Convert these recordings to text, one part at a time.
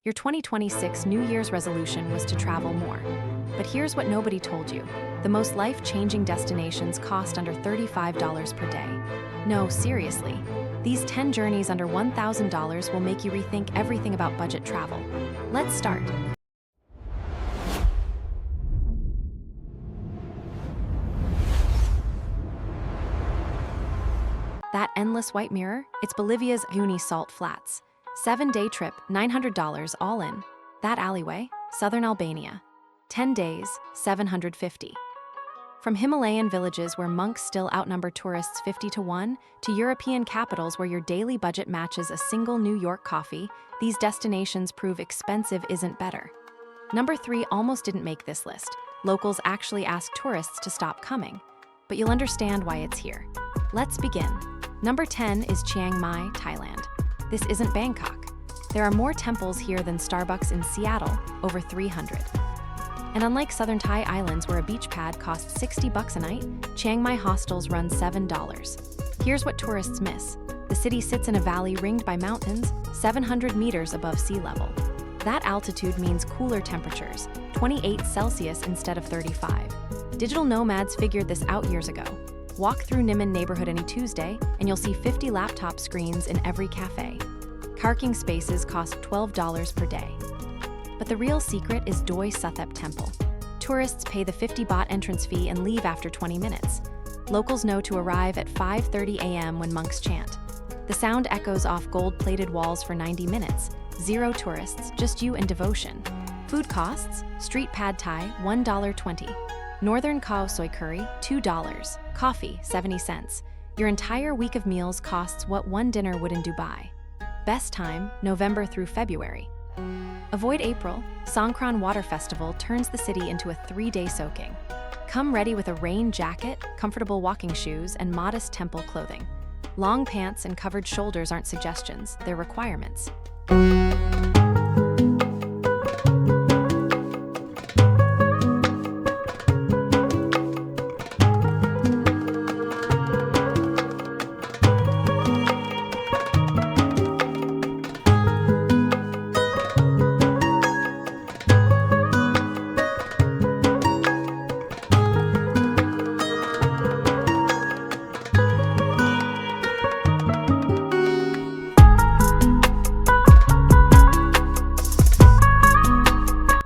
Your 2026 New Year's resolution was to travel more. But here's what nobody told you. The most life-changing destinations cost under $35 per day. No, seriously. These 10 journeys under $1,000 will make you rethink everything about budget travel. Let's start. That endless white mirror? It's Bolivia's Salt Flats. 7-day trip, $900 all in. That alleyway? Southern Albania. 10 days, $750. From Himalayan villages where monks still outnumber tourists 50-1, to European capitals where your daily budget matches a single New York coffee, these destinations prove expensive isn't better. Number 3 almost didn't make this list. Locals actually ask tourists to stop coming. But you'll understand why it's here. Let's begin. Number 10 is Chiang Mai, Thailand. This isn't Bangkok. There are more temples here than Starbucks in Seattle, over 300. And unlike southern Thai islands where a beach pad costs $60 a night, Chiang Mai hostels run $7. Here's what tourists miss. The city sits in a valley ringed by mountains, 700 meters above sea level. That altitude means cooler temperatures, 28 Celsius instead of 35. Digital nomads figured this out years ago. Walk through Niman neighborhood any Tuesday, and you'll see 50 laptop screens in every cafe. Parking spaces cost $12 per day. But the real secret is Doi Suthep Temple. Tourists pay the 50 baht entrance fee and leave after 20 minutes. Locals know to arrive at 5:30 a.m. when monks chant. The sound echoes off gold-plated walls for 90 minutes. Zero tourists, just you and devotion. Food costs? Street pad thai, $1.20. Northern khao soy curry, $2. Coffee, 70 cents. Your entire week of meals costs what one dinner would in Dubai. Best time, November through February. Avoid April. Songkran Water Festival turns the city into a 3-day soaking. Come ready with a rain jacket, comfortable walking shoes, and modest temple clothing. Long pants and covered shoulders aren't suggestions, they're requirements.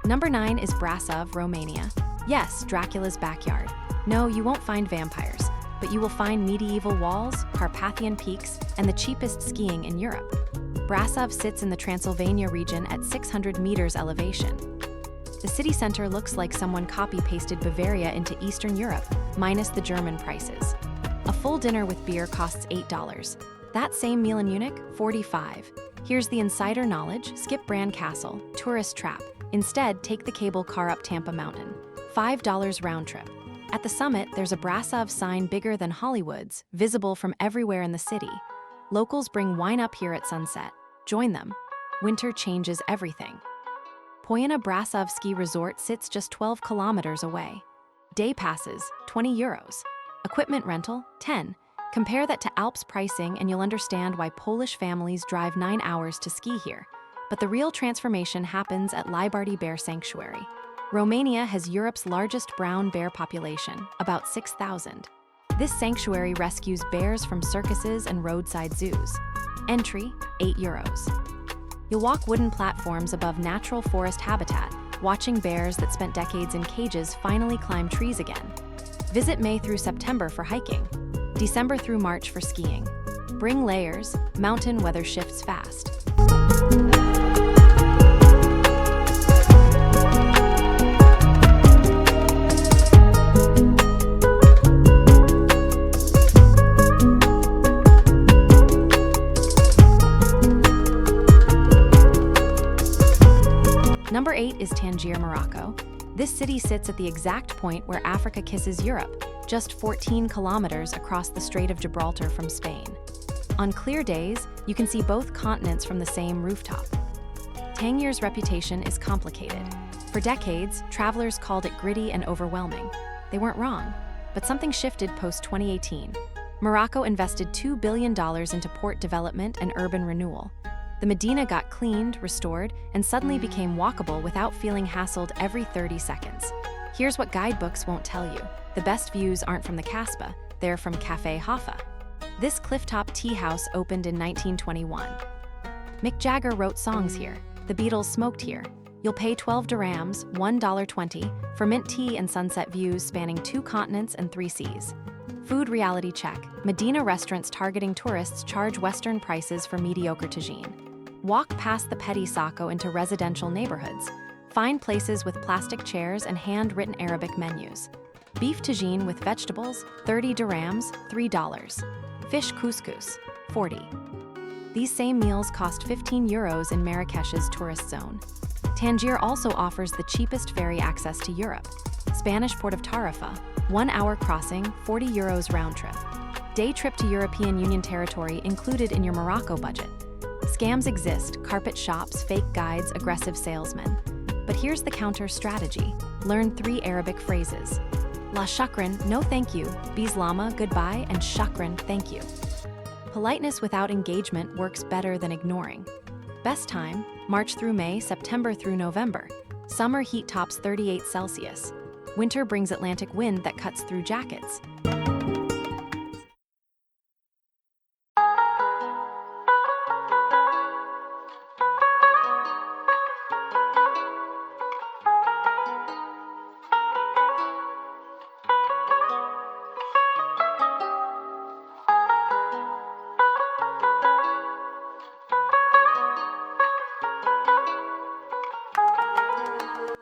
Number 9 is Brasov, Romania. Yes, Dracula's backyard. No, you won't find vampires, but you will find medieval walls, Carpathian peaks, and the cheapest skiing in Europe. Brasov sits in the Transylvania region at 600 meters elevation. The city center looks like someone copy-pasted Bavaria into Eastern Europe, minus the German prices. A full dinner with beer costs $8. That same meal in Munich, $45. Here's the insider knowledge: skip Brand Castle, tourist trap. Instead, take the cable car up Tampa Mountain. $5 round trip. At the summit, there's a Brasov sign bigger than Hollywood's, visible from everywhere in the city. Locals bring wine up here at sunset. Join them. Winter changes everything. Poyana Brasov Ski Resort sits just 12 kilometers away. Day passes, €20. Equipment rental, 10. Compare that to Alps pricing and you'll understand why Polish families drive 9 hours to ski here. But the real transformation happens at Liberty Bear Sanctuary. Romania has Europe's largest brown bear population, about 6,000. This sanctuary rescues bears from circuses and roadside zoos. Entry, €8. You'll walk wooden platforms above natural forest habitat, watching bears that spent decades in cages finally climb trees again. Visit May through September for hiking, December through March for skiing. Bring layers, mountain weather shifts fast. Number 8 is Tangier, Morocco. This city sits at the exact point where Africa kisses Europe, just 14 kilometers across the Strait of Gibraltar from Spain. On clear days, you can see both continents from the same rooftop. Tangier's reputation is complicated. For decades, travelers called it gritty and overwhelming. They weren't wrong, but something shifted post-2018. Morocco invested $2 billion into port development and urban renewal. The Medina got cleaned, restored, and suddenly became walkable without feeling hassled every 30 seconds. Here's what guidebooks won't tell you. The best views aren't from the Kasbah, they're from Cafe Haifa. This clifftop tea house opened in 1921. Mick Jagger wrote songs here. The Beatles smoked here. You'll pay 12 dirhams, $1.20, for mint tea and sunset views spanning 2 continents and 3 seas. Food reality check. Medina restaurants targeting tourists charge Western prices for mediocre tagine. Walk past the petty sacco into residential neighborhoods. Find places with plastic chairs and handwritten Arabic menus. Beef tagine with vegetables, 30 dirhams, $3. Fish couscous, 40. These same meals cost 15 euros in Marrakesh's tourist zone. Tangier also offers the cheapest ferry access to Europe. Spanish port of Tarifa, 1-hour crossing, 40 euros round trip. Day trip to European Union territory included in your Morocco budget. Scams exist, carpet shops, fake guides, aggressive salesmen. But here's the counter strategy. Learn 3 Arabic phrases. La shukran, no thank you, bislama, goodbye, and shukran, thank you. Politeness without engagement works better than ignoring. Best time, March through May, September through November. Summer heat tops 38 Celsius. Winter brings Atlantic wind that cuts through jackets.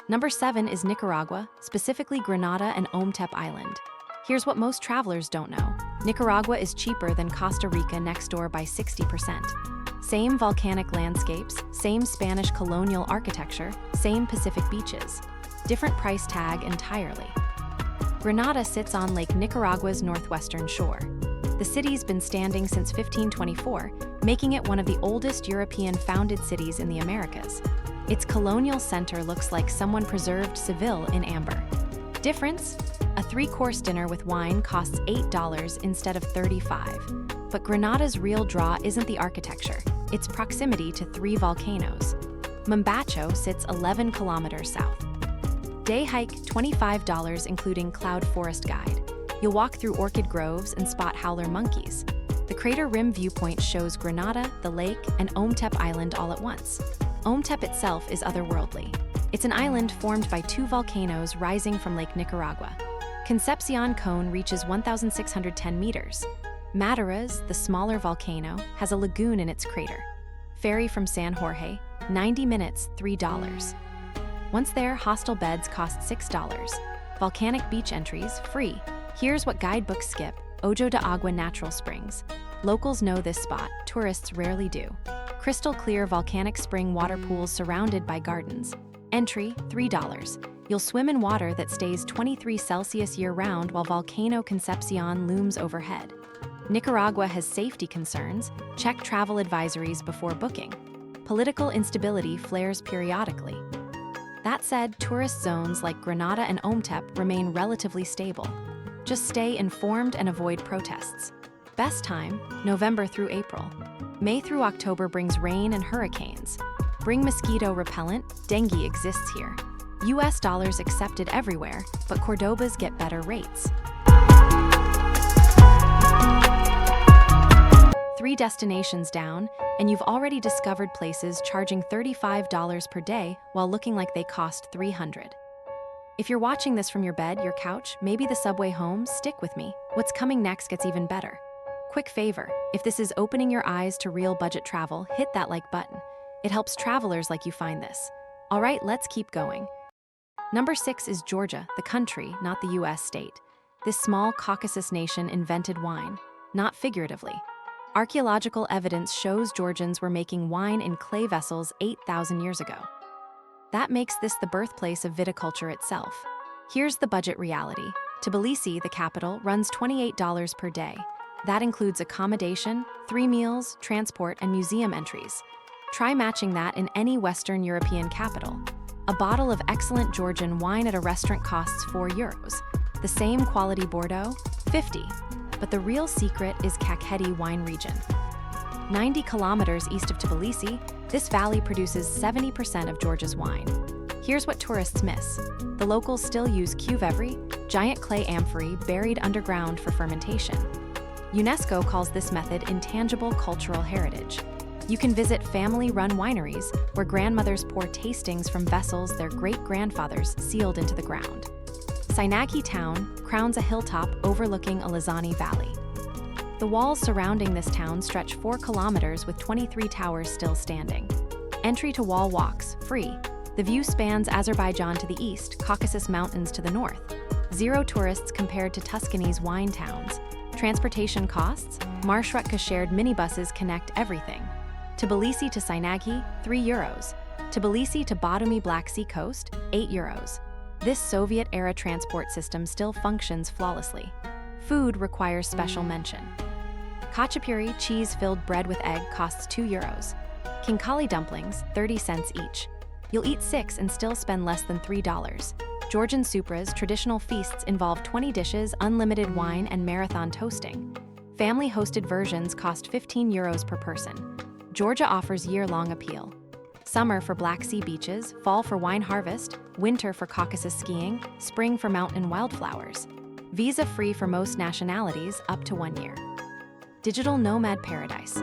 Number 7 is Nicaragua, specifically Grenada and Ometep Island. Here's what most travelers don't know. Nicaragua is cheaper than Costa Rica next door by 60%. Same volcanic landscapes, same Spanish colonial architecture, same Pacific beaches. Different price tag entirely. Grenada sits on Lake Nicaragua's northwestern shore. The city's been standing since 1524, making it one of the oldest European-founded cities in the Americas. Its colonial center looks like someone preserved Seville in amber. Difference? A 3-course dinner with wine costs $8 instead of $35. But Grenada's real draw isn't the architecture, it's proximity to 3 volcanoes. Mombacho sits 11 kilometers south. Day hike, $25 including cloud forest guide. You'll walk through orchid groves and spot howler monkeys. The crater rim viewpoint shows Grenada, the lake, and Ometep Island all at once. Ometep itself is otherworldly. It's an island formed by 2 volcanoes rising from Lake Nicaragua. Concepcion Cone reaches 1,610 meters. Mataraz, the smaller volcano, has a lagoon in its crater. Ferry from San Jorge, 90 minutes, $3. Once there, hostel beds cost $6. Volcanic beach entries, free. Here's what guidebooks skip: Ojo de Agua Natural Springs. Locals know this spot, tourists rarely do. Crystal clear volcanic spring water pools surrounded by gardens. Entry, $3. You'll swim in water that stays 23 Celsius year-round while Volcano Concepcion looms overhead. Nicaragua has safety concerns. Check travel advisories before booking. Political instability flares periodically. That said, tourist zones like Grenada and Ometep remain relatively stable. Just stay informed and avoid protests. Best time, November through April. May through October brings rain and hurricanes. Bring mosquito repellent, dengue exists here. US dollars accepted everywhere, but Cordobas get better rates. 3 destinations down, and you've already discovered places charging $35 per day while looking like they cost $300. If you're watching this from your bed, your couch, maybe the subway home, stick with me. What's coming next gets even better. Quick favor, if this is opening your eyes to real budget travel, hit that like button. It helps travelers like you find this. All right, let's keep going. Number 6 is Georgia, the country, not the US state. This small Caucasus nation invented wine, not figuratively. Archaeological evidence shows Georgians were making wine in clay vessels 8,000 years ago. That makes this the birthplace of viticulture itself. Here's the budget reality. Tbilisi, the capital, runs $28 per day. That includes accommodation, 3 meals, transport, and museum entries. Try matching that in any Western European capital. A bottle of excellent Georgian wine at a restaurant costs €4. The same quality Bordeaux, 50. But the real secret is Kakheti wine region. 90 kilometers east of Tbilisi, this valley produces 70% of Georgia's wine. Here's what tourists miss. The locals still use kuvevri, giant clay amphorae buried underground for fermentation. UNESCO calls this method intangible cultural heritage. You can visit family-run wineries where grandmothers pour tastings from vessels their great-grandfathers sealed into the ground. Sinaghi town crowns a hilltop overlooking a Lizani valley. The walls surrounding this town stretch 4 kilometers with 23 towers still standing. Entry to wall walks, free. The view spans Azerbaijan to the east, Caucasus Mountains to the north. 0 tourists compared to Tuscany's wine towns. Transportation costs? Marshrutka shared minibuses connect everything. Tbilisi to Sinaghi, €3. Tbilisi to Batumi Black Sea coast, €8. This Soviet-era transport system still functions flawlessly. Food requires special mention. Khachapuri, cheese-filled bread with egg, costs €2. Khinkali dumplings, 30 cents each. You'll eat 6 and still spend less than $3. Georgian supras, traditional feasts involve 20 dishes, unlimited wine, and marathon toasting. Family-hosted versions cost €15 per person. Georgia offers year-long appeal. Summer for Black Sea beaches, fall for wine harvest, winter for Caucasus skiing, spring for mountain wildflowers. Visa-free for most nationalities, up to 1 year. Digital nomad paradise.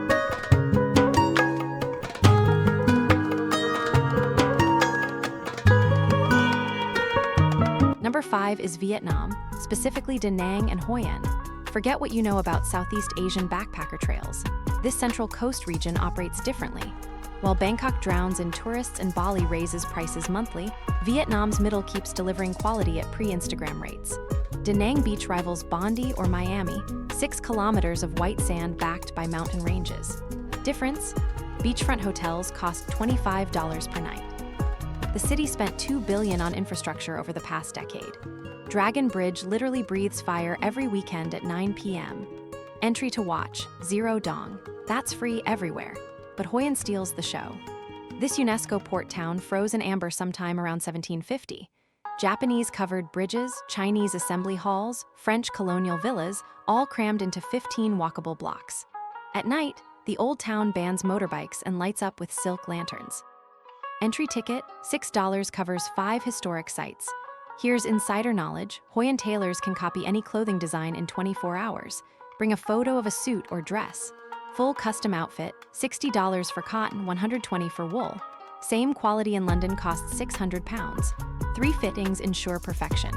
Number 5 is Vietnam, specifically Da Nang and Hoi An. Forget what you know about Southeast Asian backpacker trails. This central coast region operates differently. While Bangkok drowns in tourists and Bali raises prices monthly, Vietnam's middle keeps delivering quality at pre-Instagram rates. Da Nang Beach rivals Bondi or Miami, 6 kilometers of white sand backed by mountain ranges. Difference? Beachfront hotels cost $25 per night. The city spent $2 billion on infrastructure over the past decade. Dragon Bridge literally breathes fire every weekend at 9 p.m. Entry to watch, 0 dong. That's free everywhere. But Hoi An steals the show. This UNESCO port town froze in amber sometime around 1750. Japanese-covered bridges, Chinese assembly halls, French colonial villas, all crammed into 15 walkable blocks. At night, the old town bans motorbikes and lights up with silk lanterns. Entry ticket, $6, covers 5 historic sites. Here's insider knowledge: Hoi An tailors can copy any clothing design in 24 hours. Bring a photo of a suit or dress. Full custom outfit, $60 for cotton, $120 for wool. Same quality in London costs £600. 3 fittings ensure perfection.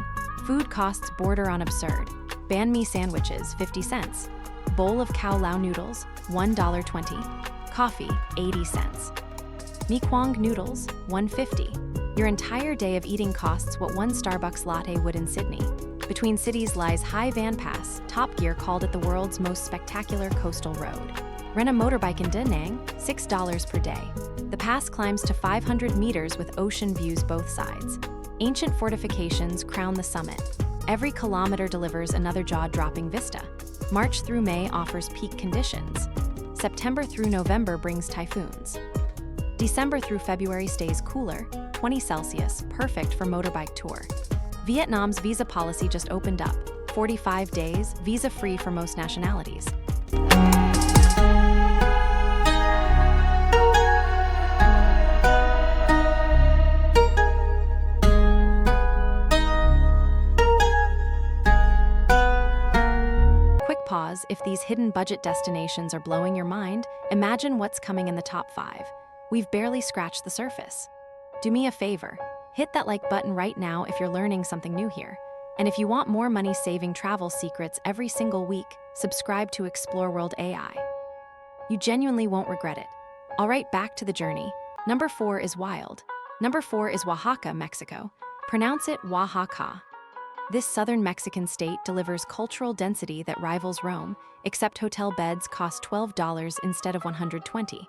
Food costs border on absurd. Banh mi sandwiches, 50 cents. Bowl of cow lao noodles, $1.20. Coffee, 80 cents. Mi Quang noodles, $1.50. Your entire day of eating costs what one Starbucks latte would in Sydney. Between cities lies Hai Van Pass, Top Gear called it the world's most spectacular coastal road. Rent a motorbike in Da Nang, $6 per day. The pass climbs to 500 meters with ocean views both sides. Ancient fortifications crown the summit. Every kilometer delivers another jaw-dropping vista. March through May offers peak conditions. September through November brings typhoons. December through February stays cooler, 20 Celsius, perfect for motorbike tour. Vietnam's visa policy just opened up. 45 days, visa-free for most nationalities. Quick pause: if these hidden budget destinations are blowing your mind, imagine what's coming in the top 5. We've barely scratched the surface. Do me a favor. Hit that like button right now if you're learning something new here. And if you want more money-saving travel secrets every single week, subscribe to ExploreWorld AI. You genuinely won't regret it. All right, back to the journey. Number 4 is wild. Number 4 is Oaxaca, Mexico. Pronounce it Oaxaca. This southern Mexican state delivers cultural density that rivals Rome, except hotel beds cost $12 instead of $120.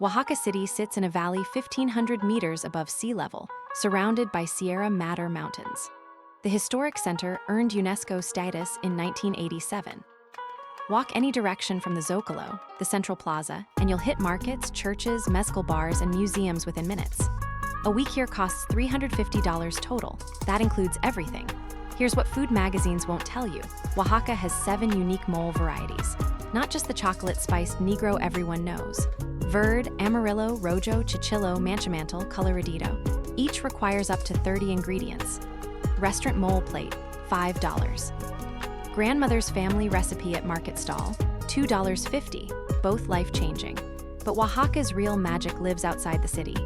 Oaxaca City sits in a valley 1,500 meters above sea level, surrounded by Sierra Madre Mountains. The historic center earned UNESCO status in 1987. Walk any direction from the Zocalo, the Central Plaza, and you'll hit markets, churches, mezcal bars, and museums within minutes. A week here costs $350 total. That includes everything. Here's what food magazines won't tell you. Oaxaca has 7 unique mole varieties. Not just the chocolate-spiced Negro everyone knows. Verde, Amarillo, Rojo, Chichillo, Manchamantal, Coloradito. Each requires up to 30 ingredients. Restaurant mole plate, $5. Grandmother's family recipe at market stall, $2.50, both life-changing. But Oaxaca's real magic lives outside the city.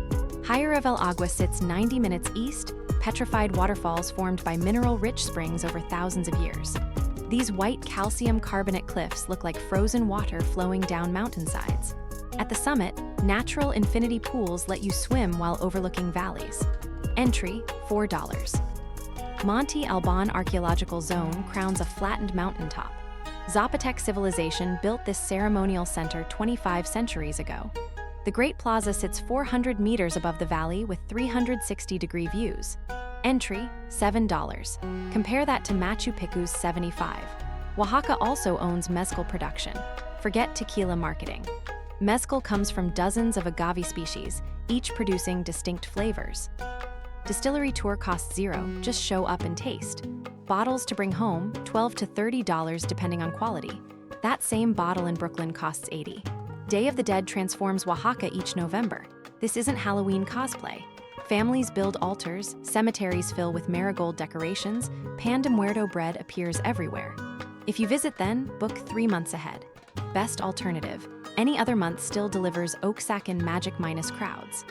Higher of El Agua sits 90 minutes east, petrified waterfalls formed by mineral-rich springs over thousands of years. These white calcium carbonate cliffs look like frozen water flowing down mountainsides. At the summit, natural infinity pools let you swim while overlooking valleys. Entry, $4. Monte Alban Archaeological Zone crowns a flattened mountaintop. Zapotec civilization built this ceremonial center 25 centuries ago. The Great Plaza sits 400 meters above the valley with 360-degree views. Entry, $7. Compare that to Machu Picchu's $75. Oaxaca also owns mezcal production. Forget tequila marketing. Mezcal comes from dozens of agave species, each producing distinct flavors. Distillery tour costs $0, just show up and taste. Bottles to bring home, $12 to $30 depending on quality. That same bottle in Brooklyn costs $80. Day of the Dead transforms Oaxaca each November. This isn't Halloween cosplay. Families build altars, cemeteries fill with marigold decorations, pan de muerto bread appears everywhere. If you visit then, book 3 months ahead. Best alternative, any other month still delivers Oaxacan magic minus crowds.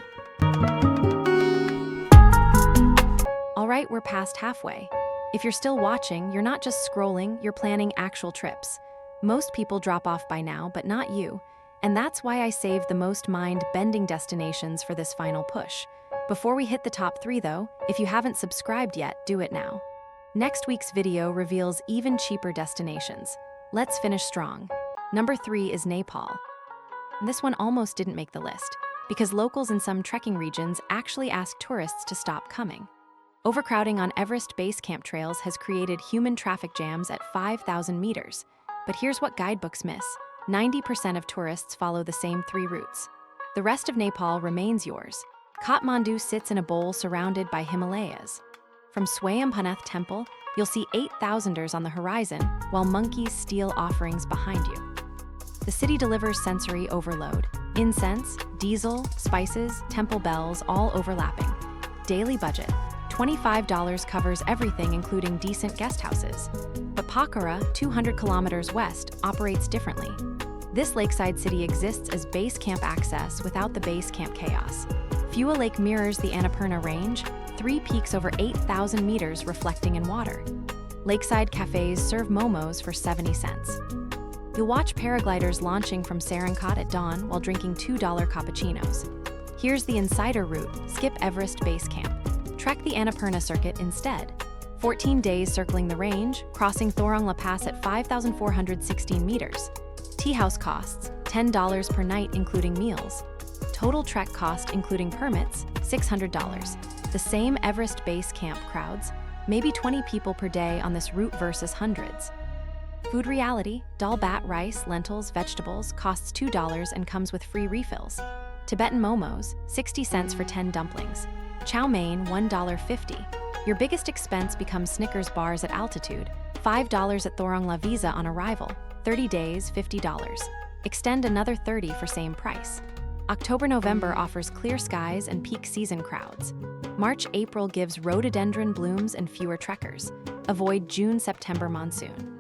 All right, we're past halfway. If you're still watching, you're not just scrolling, you're planning actual trips. Most people drop off by now, but not you. And that's why I saved the most mind-bending destinations for this final push. Before we hit the top 3 though, if you haven't subscribed yet, do it now. Next week's video reveals even cheaper destinations. Let's finish strong. Number 3 is Nepal. This one almost didn't make the list, because locals in some trekking regions actually ask tourists to stop coming. Overcrowding on Everest base camp trails has created human traffic jams at 5,000 meters. But here's what guidebooks miss. 90% of tourists follow the same 3 routes. The rest of Nepal remains yours. Kathmandu sits in a bowl surrounded by Himalayas. From Swayambhunath Temple, you'll see 8,000ers on the horizon, while monkeys steal offerings behind you. The city delivers sensory overload. Incense, diesel, spices, temple bells, all overlapping. Daily budget. $25 covers everything including decent guest houses. But Pokhara, 200 kilometers west, operates differently. This lakeside city exists as base camp access without the base camp chaos. Phua Lake mirrors the Annapurna Range, 3 peaks over 8,000 meters reflecting in water. Lakeside cafes serve momos for 70 cents. You'll watch paragliders launching from Sarankat at dawn while drinking $2 cappuccinos. Here's the insider route, skip Everest base camp. Trek the Annapurna circuit instead. 14 days circling the range, crossing Thorong La Pass at 5,416 meters. Tea house costs, $10 per night including meals. Total trek cost including permits, $600. The same Everest base camp crowds, maybe 20 people per day on this route versus hundreds. Food reality, dal bat rice, lentils, vegetables, costs $2 and comes with free refills. Tibetan momos, 60 cents for 10 dumplings. Chow mein, $1.50. Your biggest expense becomes Snickers bars at altitude, $5 at Thorong La Visa on arrival, 30 days, $50. Extend another $30 for same price. October-November offers clear skies and peak season crowds. March-April gives rhododendron blooms and fewer trekkers. Avoid June-September monsoon.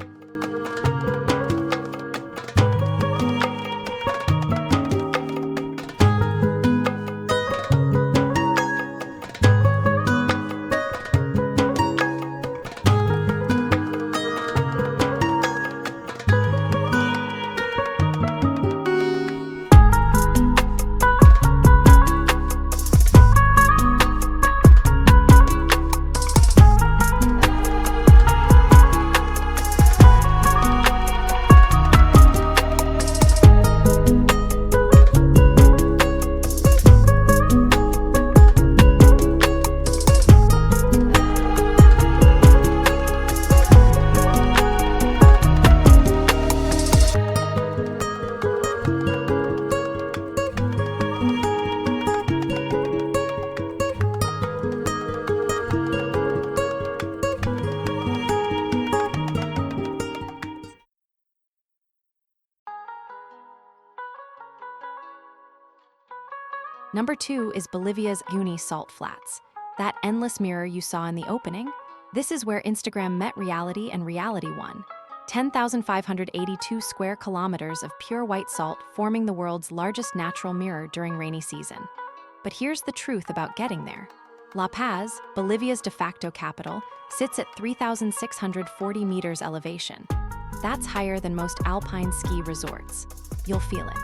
Number 2 is Bolivia's Uyuni salt flats. That endless mirror you saw in the opening? This is where Instagram met reality and reality won. 10,582 square kilometers of pure white salt forming the world's largest natural mirror during rainy season. But here's the truth about getting there. La Paz, Bolivia's de facto capital, sits at 3,640 meters elevation. That's higher than most alpine ski resorts. You'll feel it.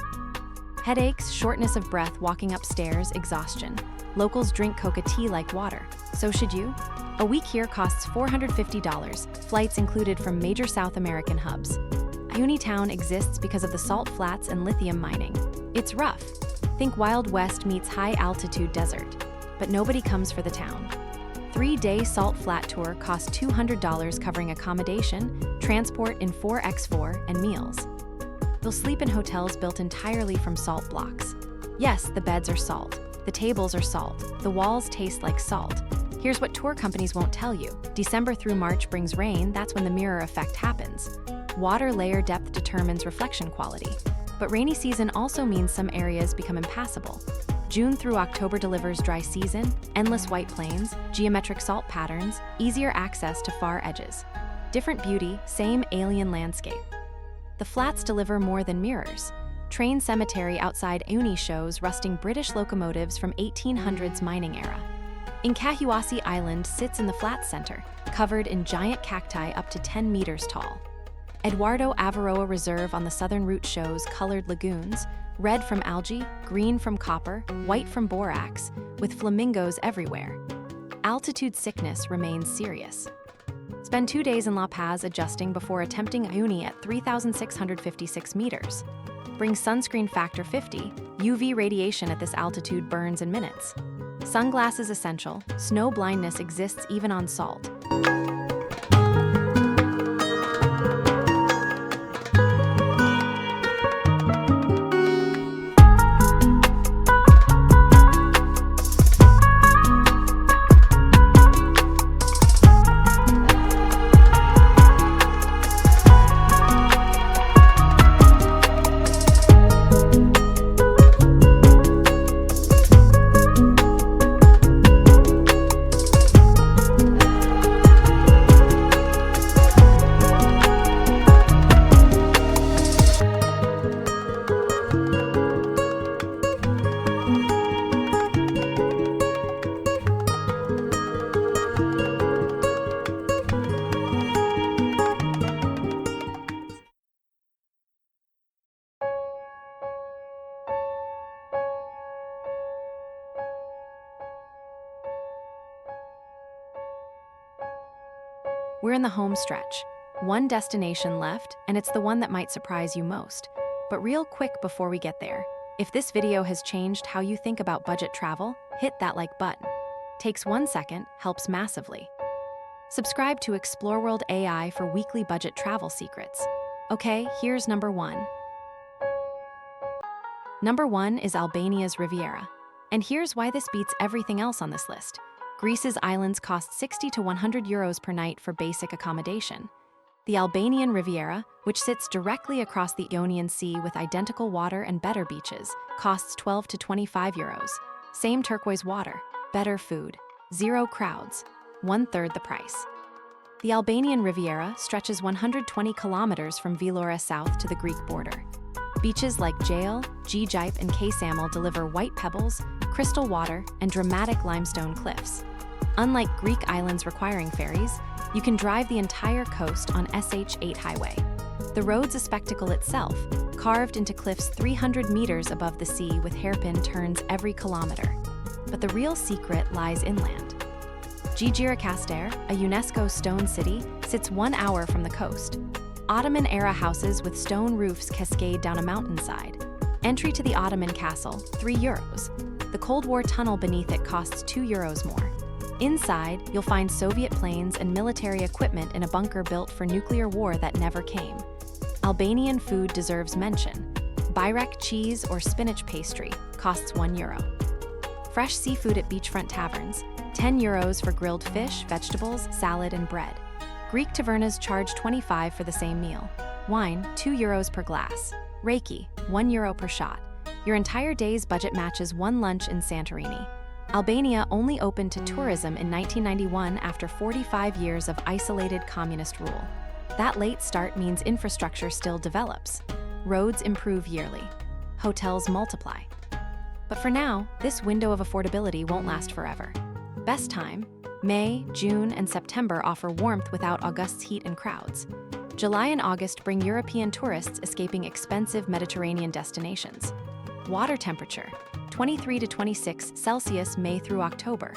Headaches, shortness of breath walking upstairs, exhaustion. Locals drink coca tea like water. So should you? A week here costs $450, flights included from major South American hubs. Uyuni town exists because of the salt flats and lithium mining. It's rough. Think Wild West meets high-altitude desert. But nobody comes for the town. 3-day salt flat tour costs $200 covering accommodation, transport in 4x4, and meals. You'll sleep in hotels built entirely from salt blocks. Yes, the beds are salt. The tables are salt. The walls taste like salt. Here's what tour companies won't tell you. December through March brings rain, that's when the mirror effect happens. Water layer depth determines reflection quality. But rainy season also means some areas become impassable. June through October delivers dry season, endless white plains, geometric salt patterns, easier access to far edges. Different beauty, same alien landscape. The flats deliver more than mirrors. Train cemetery outside Uyuni shows rusting British locomotives from 1800s mining era. Incahuasi Island sits in the flat center, covered in giant cacti up to 10 meters tall. Eduardo Avaroa Reserve on the southern route shows colored lagoons, red from algae, green from copper, white from borax, with flamingos everywhere. Altitude sickness remains serious. Spend 2 days in La Paz adjusting before attempting Uyuni at 3,656 meters. Bring sunscreen factor 50, UV radiation at this altitude burns in minutes. Sunglasses essential, snow blindness exists even on salt. We're in the home stretch. One destination left, and it's the one that might surprise you most. But real quick before we get there, if this video has changed how you think about budget travel, hit that like button. Takes 1 second, helps massively. Subscribe to ExploreWorld AI for weekly budget travel secrets. Okay, here's number 1. Number 1 is Albania's Riviera. And here's why this beats everything else on this list. Greece's islands cost 60 to 100 euros per night for basic accommodation. The Albanian Riviera, which sits directly across the Ionian Sea with identical water and better beaches, costs 12 to 25 euros. Same turquoise water, better food, 0 crowds, 1/3 the price. The Albanian Riviera stretches 120 kilometers from Vlora south to the Greek border. Beaches like Jail, Gjip, and Kasamel deliver white pebbles, crystal water, and dramatic limestone cliffs. Unlike Greek islands requiring ferries, you can drive the entire coast on SH8 highway. The road's a spectacle itself, carved into cliffs 300 meters above the sea with hairpin turns every kilometer. But the real secret lies inland. Gjirokastër, a UNESCO stone city, sits 1 hour from the coast. Ottoman-era houses with stone roofs cascade down a mountainside. Entry to the Ottoman castle, 3 euros. The Cold War tunnel beneath it costs 2 euros more. Inside, you'll find Soviet planes and military equipment in a bunker built for nuclear war that never came. Albanian food deserves mention. Byrek cheese or spinach pastry costs 1 euro. Fresh seafood at beachfront taverns, 10 euros for grilled fish, vegetables, salad, and bread. Greek tavernas charge 25 for the same meal. Wine, 2 euros per glass. Reiki, 1 euro per shot. Your entire day's budget matches one lunch in Santorini. Albania only opened to tourism in 1991 after 45 years of isolated communist rule. That late start means infrastructure still develops. Roads improve yearly. Hotels multiply. But for now, this window of affordability won't last forever. Best time: May, June, and September offer warmth without August's heat and crowds. July and August bring European tourists escaping expensive Mediterranean destinations. Water temperature: 23 to 26 Celsius May through October.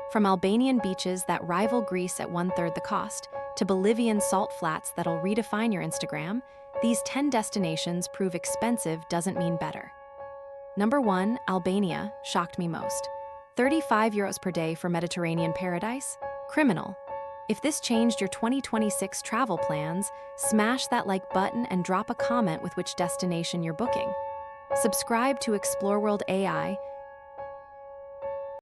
From Albanian beaches that rival Greece at 1/3 the cost, to Bolivian salt flats that'll redefine your Instagram, these 10 destinations prove expensive doesn't mean better. Number 1, Albania, shocked me most. 35 euros per day for Mediterranean paradise? Criminal. If this changed your 2026 travel plans, smash that like button and drop a comment with which destination you're booking. Subscribe to ExploreWorld AI